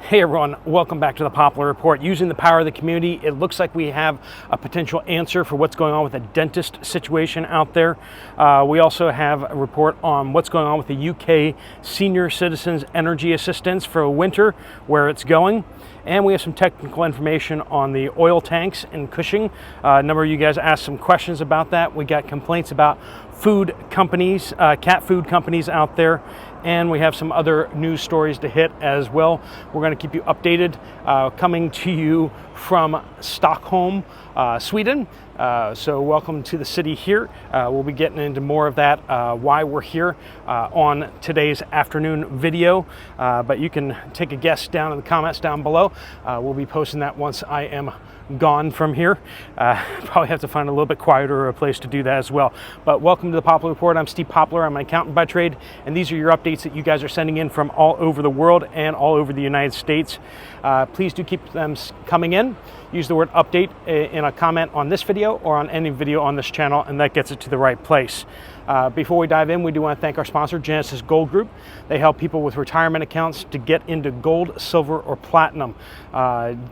Hey everyone, welcome back to the Poplar Report. Using the power of the community, it looks like we have a potential answer for what's going on with the dentist situation out there. We also have a report on what's going on with the UK Senior Citizens Energy Assistance for winter, where it's going. And we have some technical information on the oil tanks in Cushing. A number of you guys asked some questions about that. We got complaints about food companies, cat food companies out there. And we have some other news stories to hit as well. We're going to keep you updated, coming to you from Stockholm, Sweden. So welcome to the city here. We'll be getting into more of that, why we're here on today's afternoon video. But you can take a guess down in the comments down below. We'll be posting that once I am gone from here. Probably have to find a little bit quieter a place to do that as well. But welcome to the Poplar Report. I'm Steve Poplar. I'm an accountant by trade, and these are your updates that you guys are sending in from all over the world and all over the United States. Please do keep them coming in. Use the word update in a comment on this video or on any video on this channel, and that gets it to the right place. Before we dive in, we do want to thank our sponsor, Genesis Gold Group. They help people with retirement accounts to get into gold, silver, or platinum.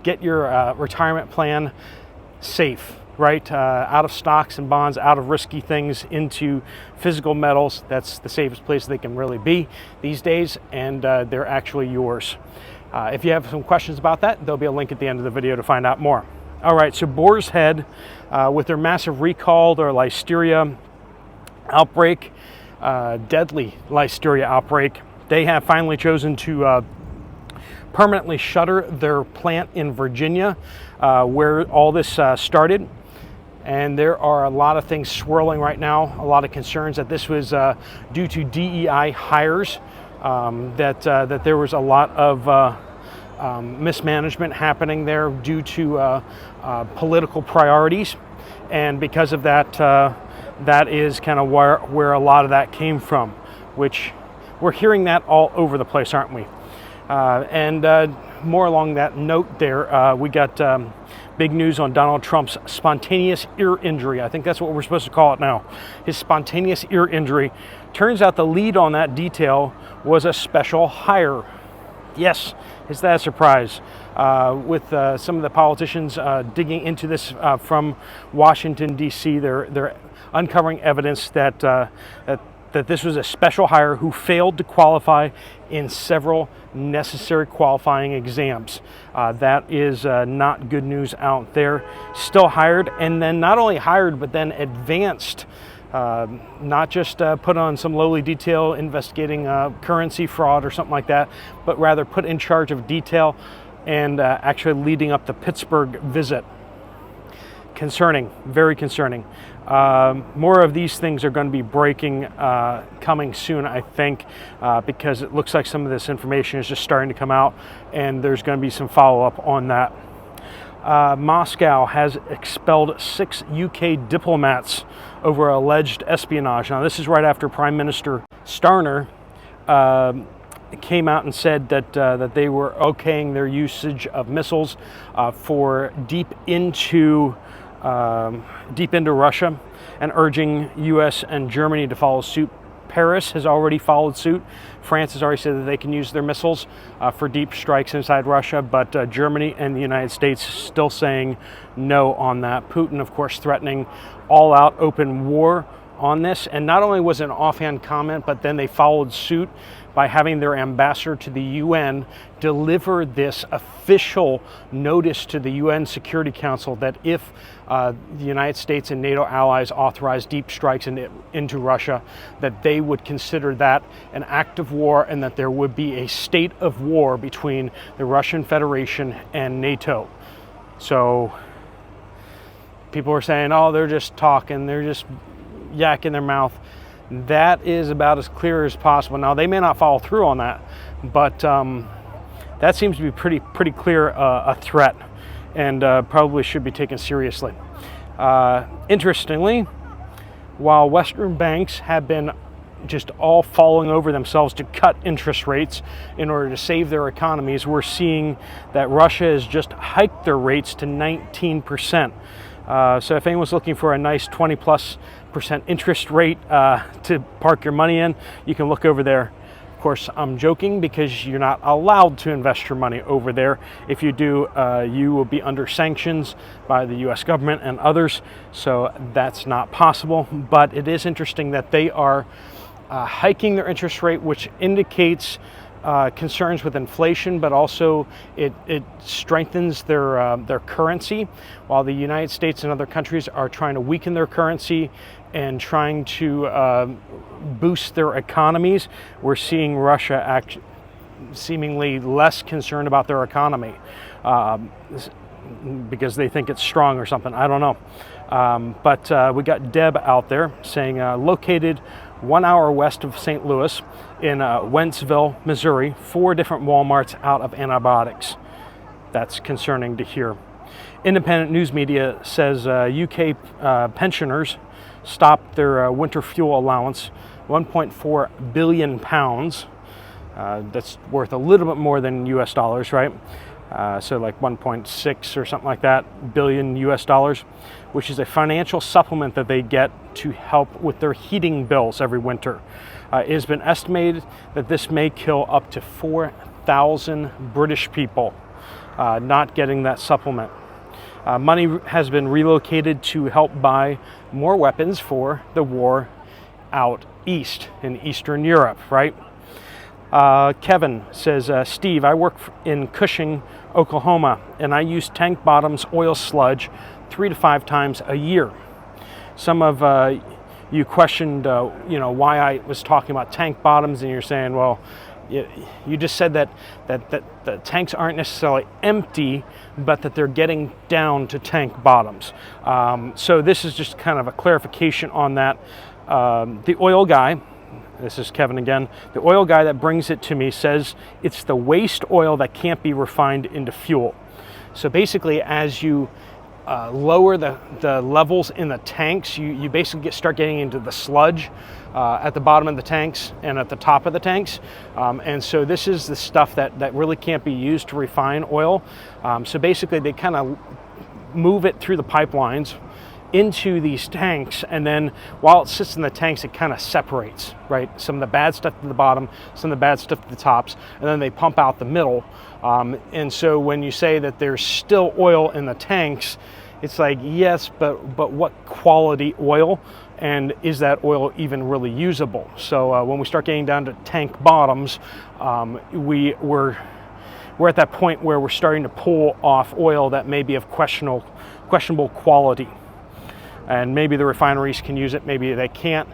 Get your retirement plan safe, right? Out of stocks and bonds, out of risky things, into physical metals. That's the safest place they can really be these days, and they're actually yours. If you have some questions about that, there'll be a link at the end of the video to find out more. All right, so Boar's Head, with their massive recall, their listeria outbreak, deadly listeria outbreak, they have finally chosen to permanently shutter their plant in Virginia, where all this started. And there are a lot of things swirling right now, a lot of concerns that this was due to DEI hires, that there was a lot of mismanagement happening there due to political priorities. And because of that, that is kind of where a lot of that came from, which we're hearing that all over the place, aren't we? And more along that note there, we got big news on Donald Trump's spontaneous ear injury. I think that's what we're supposed to call it now. His spontaneous ear injury. Turns out the lead on that detail was a special hire. Yes, is that a surprise? With some of the politicians digging into this from Washington, D.C., they're uncovering evidence that that this was a special hire who failed to qualify in several necessary qualifying exams. That is not good news out there. Still hired, and then not only hired, but then advanced. Not just put on some lowly detail investigating currency fraud or something like that, but rather put in charge of detail and actually leading up the Pittsburgh visit. Concerning, very concerning. More of these things are going to be breaking coming soon, I think, because it looks like some of this information is just starting to come out, and there's going to be some follow-up on that. Moscow has expelled 6 UK diplomats over alleged espionage. Now, this is right after Prime Minister Starmer came out and said that that they were okaying their usage of missiles for deep into Russia, and urging U.S. and Germany to follow suit. Paris has already followed suit. France has already said that they can use their missiles for deep strikes inside Russia, but Germany and the United States still saying no on that. Putin, of course, threatening all-out open war on this. And not only was it an offhand comment, but then they followed suit by having their ambassador to the UN deliver this official notice to the UN Security Council that if the United States and NATO allies authorize deep strikes into Russia, that they would consider that an act of war, and that there would be a state of war between the Russian Federation and NATO. So people are saying, oh, they're just talking, they're just yakking their mouth. That is about as clear as possible. Now, they may not follow through on that, but that seems to be pretty clear a threat, and probably should be taken seriously. Interestingly, while Western banks have been just all falling over themselves to cut interest rates in order to save their economies, we're seeing that Russia has just hiked their rates to 19%. So if anyone's looking for a nice 20+% interest rate to park your money in, you can look over there. Of course, I'm joking because you're not allowed to invest your money over there. If you do, you will be under sanctions by the U.S. government and others, so that's not possible. But it is interesting that they are hiking their interest rate, which indicates concerns with inflation, but also it strengthens their currency, while the United States and other countries are trying to weaken their currency and trying to boost their economies. We're seeing Russia seemingly less concerned about their economy because they think it's strong or something. I don't know. But we got Deb out there saying, located 1 hour west of St. Louis in Wentzville, Missouri, 4 different Walmarts out of antibiotics. That's concerning to hear. Independent news media says UK pensioners stopped their winter fuel allowance, 1.4 billion pounds. That's worth a little bit more than US dollars, right? So like 1.6 or something like that billion US dollars, which is a financial supplement that they get to help with their heating bills every winter. It has been estimated that this may kill up to 4,000 British people not getting that supplement. Money has been relocated to help buy more weapons for the war out east in Eastern Europe, right? Kevin says, Steve, I work in Cushing, Oklahoma, and I use tank bottoms oil sludge 3 to 5 times a year. Some of you questioned, why I was talking about tank bottoms, and you're saying, well, you just said that the tanks aren't necessarily empty, but that they're getting down to tank bottoms. So this is just kind of a clarification on that. The oil guy, this is Kevin again, the oil guy that brings it to me says it's the waste oil that can't be refined into fuel. So basically, as you lower the levels in the tanks, you basically start getting into the sludge at the bottom of the tanks and at the top of the tanks. And so this is the stuff that really can't be used to refine oil. So basically they kind of move it through the pipelines into these tanks, and then while it sits in the tanks, it kind of separates, right? Some of the bad stuff to the bottom, some of the bad stuff to the tops, and then they pump out the middle. And so when you say that there's still oil in the tanks, it's like, yes, but what quality oil? And is that oil even really usable? So when we start getting down to tank bottoms, we're at that point where we're starting to pull off oil that may be of questionable quality. And maybe the refineries can use it, maybe they can't.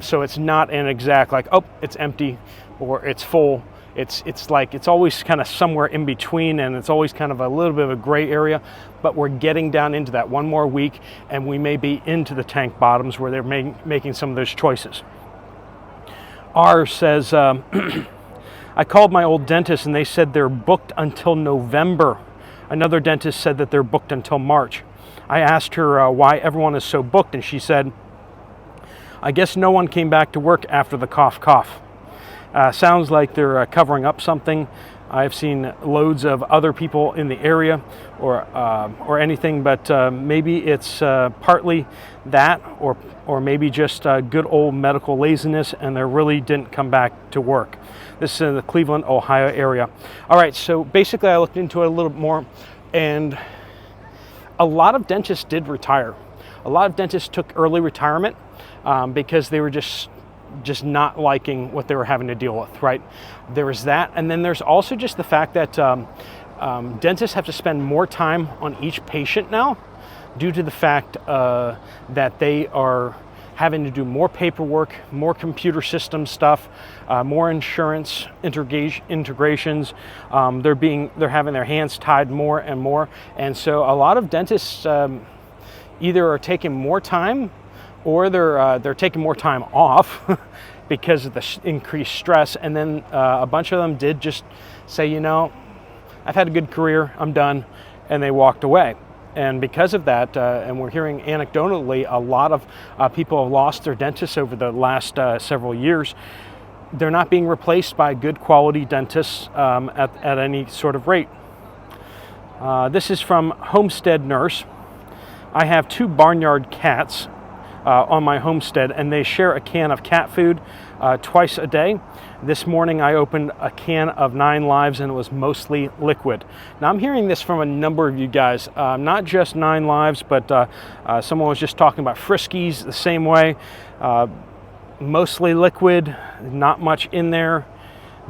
So it's not an exact like, oh, it's empty or it's full. It's like it's always kind of somewhere in between, and it's always kind of a little bit of a gray area. But we're getting down into that one more week, and we may be into the tank bottoms where they're making some of those choices. R says, I called my old dentist and they said they're booked until November. Another dentist said that they're booked until March. I asked her why everyone is so booked, and she said, I guess no one came back to work after the cough. Sounds like they're covering up something. I've seen loads of other people in the area or anything, but maybe it's partly that or maybe just good old medical laziness, and they really didn't come back to work. This is in the Cleveland, Ohio area. All right, so basically I looked into it a little more, and a lot of dentists did retire. A lot of dentists took early retirement because they were just not liking what they were having to deal with, right? There was that, and then there's also just the fact that dentists have to spend more time on each patient now due to the fact that they are having to do more paperwork, more computer system stuff, more insurance integrations. They're having their hands tied more and more, and so a lot of dentists either are taking more time or they're taking more time off because of the increased stress. And then a bunch of them did just say, I've had a good career, I'm done, and they walked away. And because of that, and we're hearing anecdotally, a lot of people have lost their dentists over the last several years. They're not being replaced by good quality dentists at any sort of rate. This is from Homestead Nurse. I have 2 barnyard cats. on my homestead, and they share a can of cat food twice a day. This morning I opened a can of 9 Lives and it was mostly liquid. Now I'm hearing this from a number of you guys, not just 9 Lives, but someone was just talking about Friskies the same way. Mostly liquid, not much in there.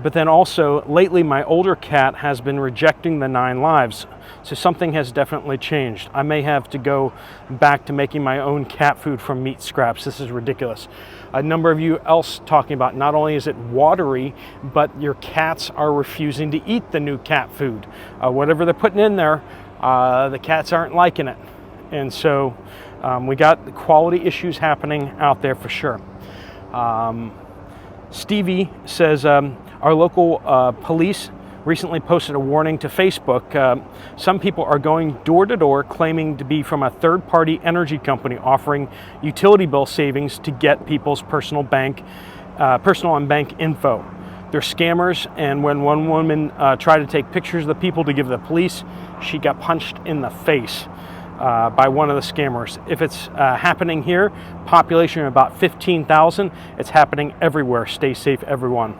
But then also, lately my older cat has been rejecting the 9 Lives. So something has definitely changed. I may have to go back to making my own cat food from meat scraps. This is ridiculous. A number of you else talking about not only is it watery, but your cats are refusing to eat the new cat food. Whatever they're putting in there, the cats aren't liking it. And so we got quality issues happening out there for sure. Stevie says, our local police recently posted a warning to Facebook. Some people are going door to door claiming to be from a third-party energy company offering utility bill savings to get people's personal and bank info. They're scammers, and when one woman tried to take pictures of the people to give the police, she got punched in the face by one of the scammers. If it's happening here, population of about 15,000, it's happening everywhere. Stay safe, everyone.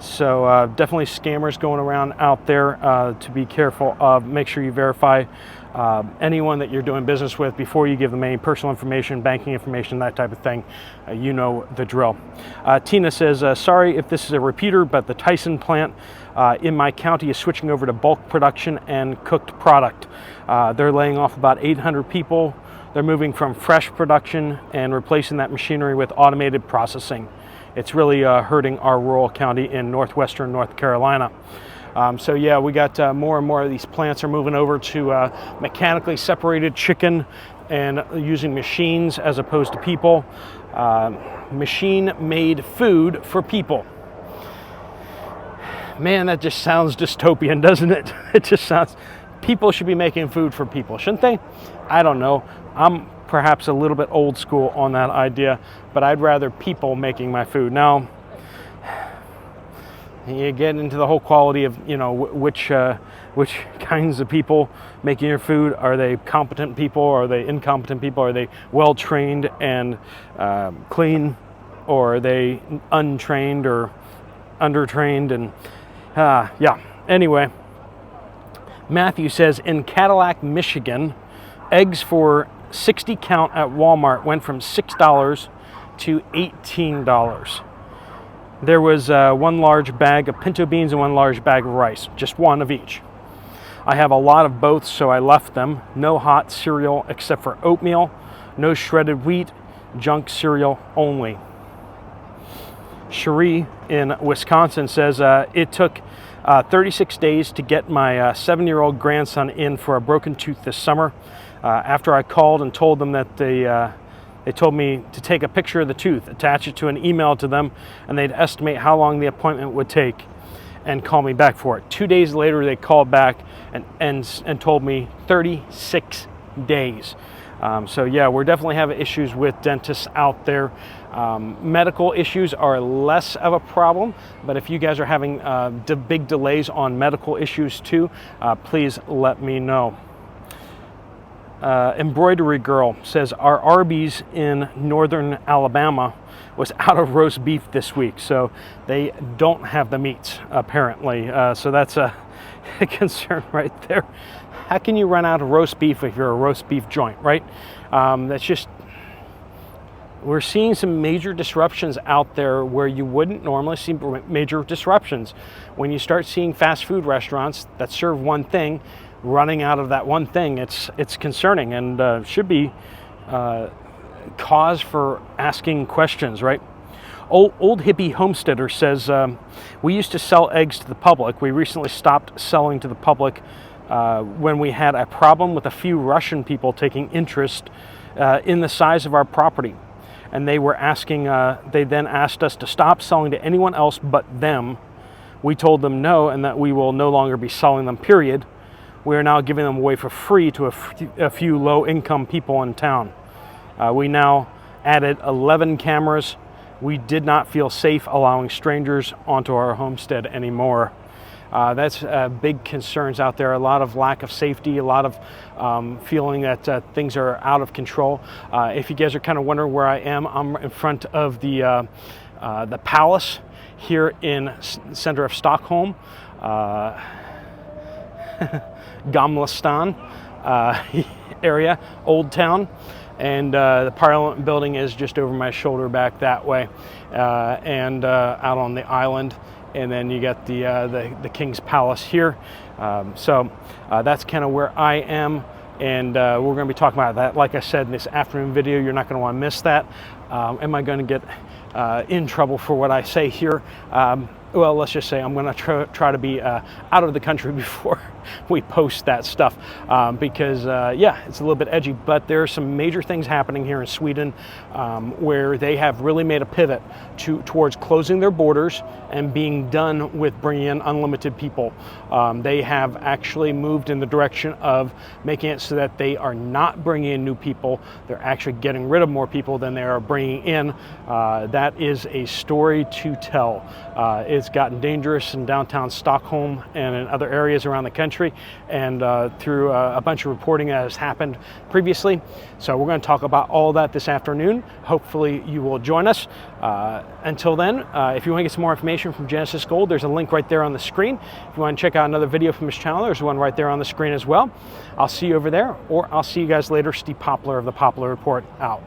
So definitely scammers going around out there to be careful of. Make sure you verify anyone that you're doing business with before you give them any personal information, banking information, that type of thing. You know the drill. Tina says, sorry if this is a repeater, but the Tyson plant in my county is switching over to bulk production and cooked product. They're laying off about 800 people. They're moving from fresh production and replacing that machinery with automated processing. It's really hurting our rural county in northwestern North Carolina. So yeah, we got more and more of these plants are moving over to mechanically separated chicken and using machines as opposed to people. Machine-made food for people. Man, that just sounds dystopian, doesn't it? It just sounds... People should be making food for people, shouldn't they? I don't know. I'm perhaps a little bit old school on that idea, but I'd rather people making my food. Now, you get into the whole quality of, you know, which kinds of people making your food. Are they competent people? Are they incompetent people? Are they well-trained and clean? Or are they untrained or undertrained? And yeah, anyway. Matthew says, in Cadillac, Michigan, eggs for 60 count at Walmart went from $6 to $18. There was one large bag of pinto beans and one large bag of rice, just one of each. I have a lot of both, so I left them. No hot cereal except for oatmeal, no shredded wheat, junk cereal only. Cherie in Wisconsin says, it took 36 days to get my 7-year-old grandson in for a broken tooth this summer. After I called and told them that they told me to take a picture of the tooth, attach it to an email to them, and they'd estimate how long the appointment would take and call me back for it. 2 days later, they called back and told me 36 days. So yeah, we're definitely having issues with dentists out there. Medical issues are less of a problem, but if you guys are having big delays on medical issues too, please let me know. Embroidery Girl says, our Arby's in northern Alabama was out of roast beef this week, so they don't have the meats apparently. So that's a concern right there. How can you run out of roast beef if you're a roast beef joint, right? That's just, we're seeing some major disruptions out there where you wouldn't normally see major disruptions. When you start seeing fast food restaurants that serve one thing, running out of that one thing, it's concerning and should be cause for asking questions, right? Old hippie homesteader says, we used to sell eggs to the public. We recently stopped selling to the public when we had a problem with a few Russian people taking interest in the size of our property. And they were asking, they then asked us to stop selling to anyone else but them. We told them no, and that we will no longer be selling them, period. We are now giving them away for free to a few low-income people in town. We now added 11 cameras. We did not feel safe allowing strangers onto our homestead anymore. That's big concerns out there, a lot of lack of safety, a lot of feeling that things are out of control. If you guys are kind of wondering where I am, I'm in front of the palace here in center of Stockholm, Gamlastan area, Old Town. And the Parliament building is just over my shoulder back that way, and out on the island. And then you got the King's Palace here. So that's kind of where I am, and we're going to be talking about that. Like I said, in this afternoon video, you're not going to want to miss that. Am I going to get in trouble for what I say here? Well, let's just say I'm going to try to be out of the country before we post that stuff, because yeah, it's a little bit edgy, but there are some major things happening here in Sweden, where they have really made a pivot towards closing their borders and being done with bringing in unlimited people. They have actually moved in the direction of making it so that they are not bringing in new people. They're actually getting rid of more people than they are bringing in. That is a story to tell. It's gotten dangerous in downtown Stockholm and in other areas around the country, and through a bunch of reporting that has happened previously. So we're going to talk about all that this afternoon. Hopefully you will join us. Until then, if you want to get some more information from Genesis Gold, there's a link right there on the screen. If you want to check out another video from his channel, there's one right there on the screen as well. I'll see you over there, or I'll see you guys later. Steve Poplar of the Poplar Report out.